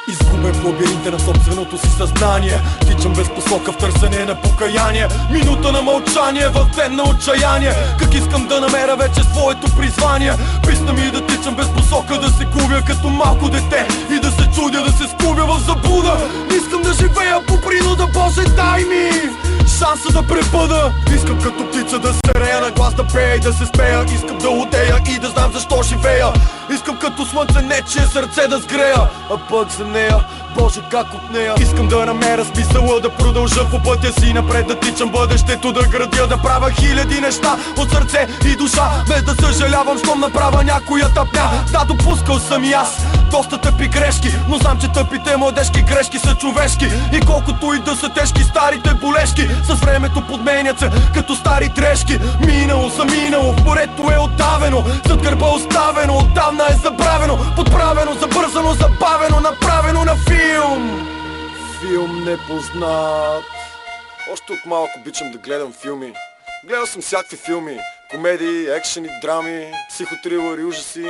Изгубен в лабиринта на собственото си съзнание, тичам без посока в търсене на покаяние. Минута на мълчание в ден на отчаяние. Как искам да намеря вече своето призвание. Писна ми да тичам без посока, да се губя като малко дете и да се чудя, да се скубя в заблуда. Искам да живея по принуда, Боже, дай ми шанса да пребъда. Искам като птица да се рея, на глас да пея и да се смея. Искам да лудея и да знам защо живея. Искам като слънце нечие сърце да сгрея, а пък за нея, Боже, как от нея. Искам да намеря смисъла, да продължа по пътя си напред, да тичам бъдещето, да градя, да правя хиляди неща от сърце и душа, без да съжалявам, щом направя някоя тъпня. Да, допускал съм и аз доста тъпи грешки, но знам, че тъпите младежки грешки са човешки. И колкото и да са тежки старите болешки, с времето подменят се като стари трешки. Минало са минало, в морето е оттавено, зад гърба оставено, отдавна е забравено, подправено, забързано, забавено, направено на филм. Филм непознат. Още от малко обичам да гледам филми. Гледал съм всякакви филми. Комедии, екшени, драми, психотрилъри, ужаси.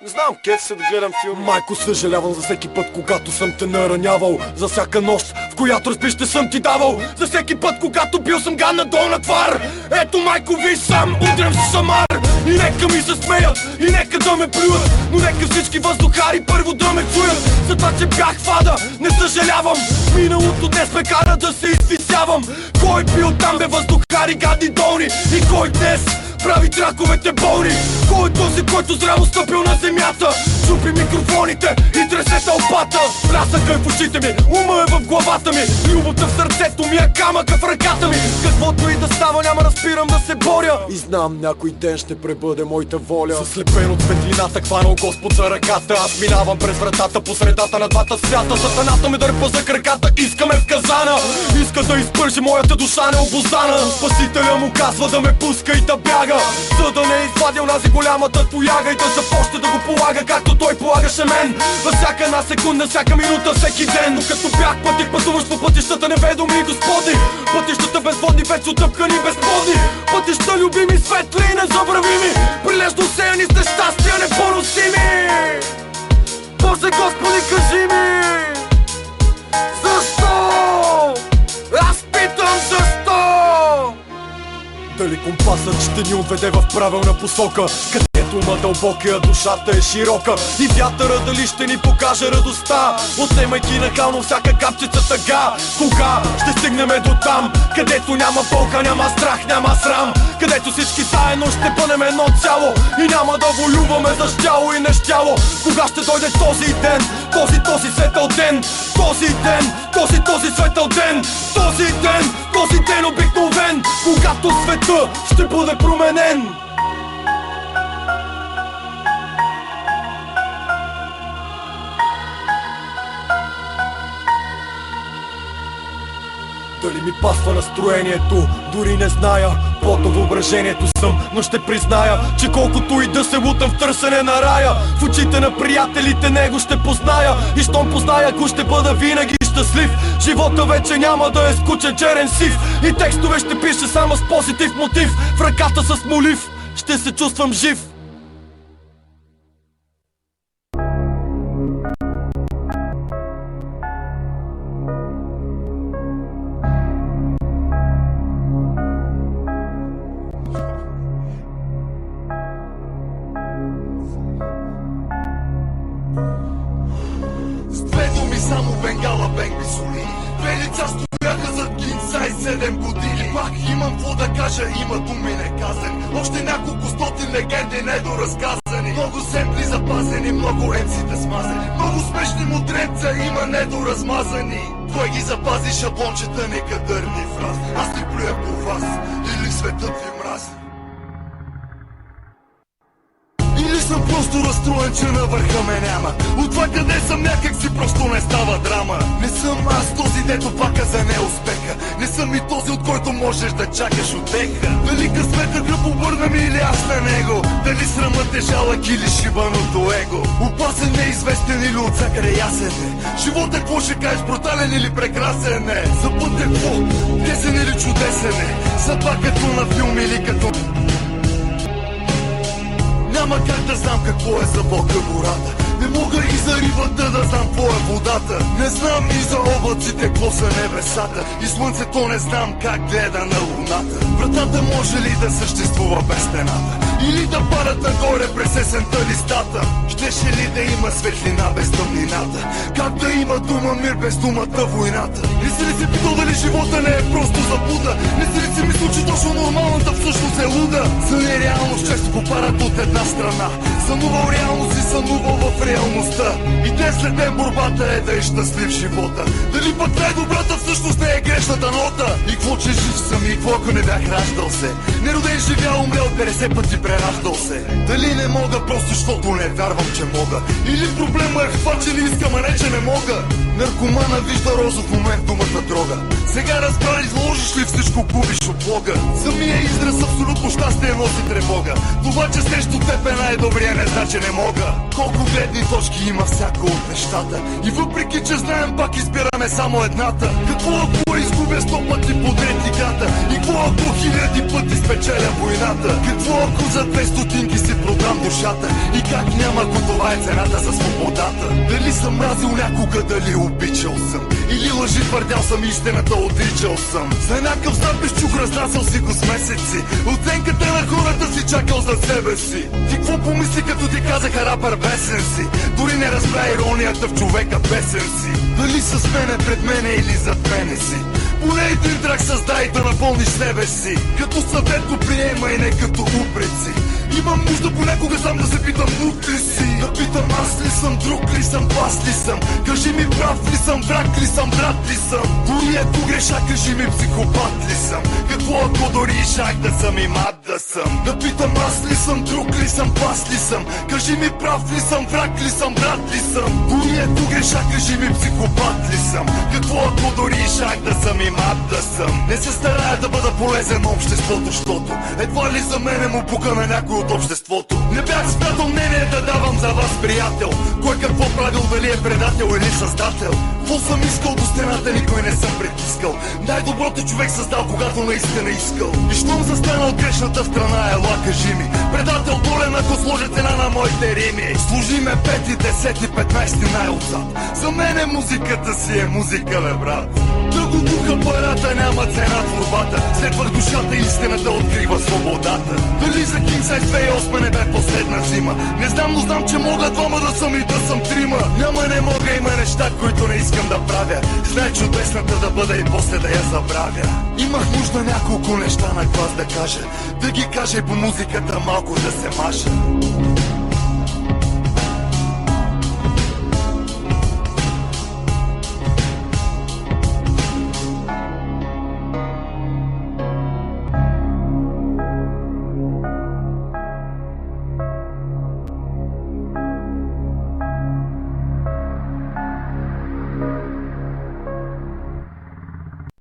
Не знам, кеф се да гледам филми. Майко, съжалявам за всеки път, когато съм те наранявал. За всяка нощ, в която разби ще съм ти давал. За всеки път, когато бил съм гадна долна твар. Ето, майко, виж сам, удрям с шамар. И нека ми се смеят, и нека да ме плюят, но нека всички въздухари първо да ме чуят. За това, че бях фада, не съжалявам. Миналото днес ме кара да се извисявам. Кой бил там, бе, въздухари, гадни долни? И кой днес прави траковете болни? Кой е този, който здраво стъпил на земята, чупи микрофоните и тресе тълпата? Плясъка е в очите ми, ума е в главата ми, любовта в сърцето ми, а камъка в ръката ми. Каквото и да става, няма да спирам да се боря. И знам, някой ден ще пребъде моята воля. Заслепен от светлината, хванал Господ за ръката. Аз минавам през вратата по средата на двата свята. Сатаната ме дърпа за краката, искаме в казана. Иска да изпържи моята душа необоздана. Спасителя му казва да ме пуска и да бяга, за да не е извадил нази голямата тояга и да започне да го полага, както той полагаше мен. Във всяка една секунда, всяка минута, всеки ден. Но като бях пътик, пътуваш по пътищата неведоми и господни. Пътищата безводни, вече отъпкани, безплодни. Пътища любими, светли и незабравими, прилежно сеяни с нещастия непоносими. Боже Господи, кажи ми, защо? Аз питам защо? Дали компасът ще ни отведе в правилна посока, където ума дълбока, а душата е широка? И вятъра дали ще ни покаже радостта, отнемайки нахално всяка капчица тъга? Кога ще стигнем до там, където няма болка, няма страх, няма срам, където всички заедно ще бъдем едно цяло и няма да воюваме за щяло и нещяло? Кога ще дойде този ден, този светъл ден, този светъл ден, този ден обикновен, когато света ще бъде променен? Дали ми пасва настроението, дори не зная. Плод на въображението съм, но ще призная, че колкото и да се лутам в търсене на рая, в очите на приятелите него ще позная. И щом позная го, ще бъда винаги щастлив. Живота вече няма да е скучен черен сив и текстове ще пише само с позитив мотив. В ръката с молив ще се чувствам жив. Само бенгала бенг ми соли. Две лица стояха зад гинца и 7 години. Пак имам какво да кажа, има думи неказани. Още няколко стотин легенди недоразказани. Много семпли запазени, много емсите смазани. Много смешни мудренца има недоразмазани. Кой ги запази шаблончета, некадърни фрази? Аз ли плюя по вас или светът ви мрази? просто разстроен, че на върха ме няма. От това къде съм някак си просто не става драма. Не съм аз този, дето пака за неуспеха. Не съм и този, от който можеш да чакаш утеха. Дали късмета гръб обърна ми или аз на него? Дали срамът е жалък или шибаното его? Опасен, неизвестен или от всякъде ясен е? Живота какво ще кажеш, брутален или прекрасен е? За път е какво? Тесен или чудесен е? Съдба като на филм или като... Няма как да знам какво е за Бога гората. Не мога и за рибата да знам какво е водата. Не знам и за облаците какво са небесата. И слънцето не знам как гледа на луната. Вратата може ли да съществува без стената? Или да падат нагоре през есента листата? Щеше ли да има светлина без тъмнината? Как да има дума мир без думата войната? Не си ли си питал дали живота не е просто заблуда? Не си ли си мислил, че точно нормалната всъщност е луда? За нереалност често попадат от една страна. Сънувал реалност и сънувал в реалността. И ден след ден борбата е да е щастлив живота. Дали пък най-добрата всъщност не е грешната нота? И какво че жив съм и какво ако не бях раждал се? Нероден живял, умрял 50 пъти прераждал се. Дали не мога просто защото не вярвам, че мога? Или проблема е в това, че не искам, а не че не мога? Наркомана вижда розов момент думата дрога. Сега разбра, изложиш ли всичко, губиш от Бога. Самия израз абсолютно щастие носи тревога. Това, че срещу теб е най-добрия, не значи не мога. Колко гледни точки има всяко от нещата. И въпреки, че знаем, пак избираме само едната. Какво ако изгубя 100 пъти подред играта? И какво ако 1000 пъти спечеля войната? Какво ако за 2 стотинки си продам душата? И как няма, ако това е цената за свободата? Дали съм мразил някога, дали обичал съм? Или лъжи твърдял съм, истината отричал съм? За някакъв запис чух, разнасял си го с месеци. Оценката на хората си чакал за себе си. Ти какво помисли, като ти казаха рапър бесен си? Дори не разбра иронията в човека бесен си. Дали с мене, пред мене или зад мене си? Поне един трак създай да напълниш себе си. Като съвет го приема и не като упреци. Имам нужда понякога сам да се питам мук ли си? Да питам аз ли съм, друг ли съм, бас ли съм? Кажи ми прав ли съм, враг ли съм, брат ли съм? Дори ако греша, кажи ми психопат ли съм? Какво ако дори и шах да съм и мат да съм? Да питам аз ли съм, друг ли съм, бас ли съм? Кажи ми прав ли съм, враг ли съм, брат ли съм? Дори ако греша, кажи ми психопат ли съм? Какво ако дори и шах да съм и мат да съм? Не се старая да бъда полезен на обществото, защото едва ли за мене му пука на някой от обществото. Не бях спрятал мнение да давам за вас, приятел. Кой какво правил, дали е предател или създател? Какво съм искал до стената, никой не съм притискал. Най-доброто човек създал, когато наистина искал. И щом застана от грешната страна, ела кажи ми. Предател долен, ако сложи цена на моите рими. Служи ме 5, 10, 15 най-отзад. За мене музиката си е музика, бе брат. Да го духа парата, няма цена творбата. Следвах душата, истината открива свободата. Дали за King Size 2008 не бе последна зима? Не знам, но знам, че мога двама да съм и да съм трима. Няма, не мога, има неща, които не искам да правя. Знай чудесната да бъда и после да я забравя. Имах нужда няколко неща на глас да кажа. Да ги кажа и по музиката малко да се маша.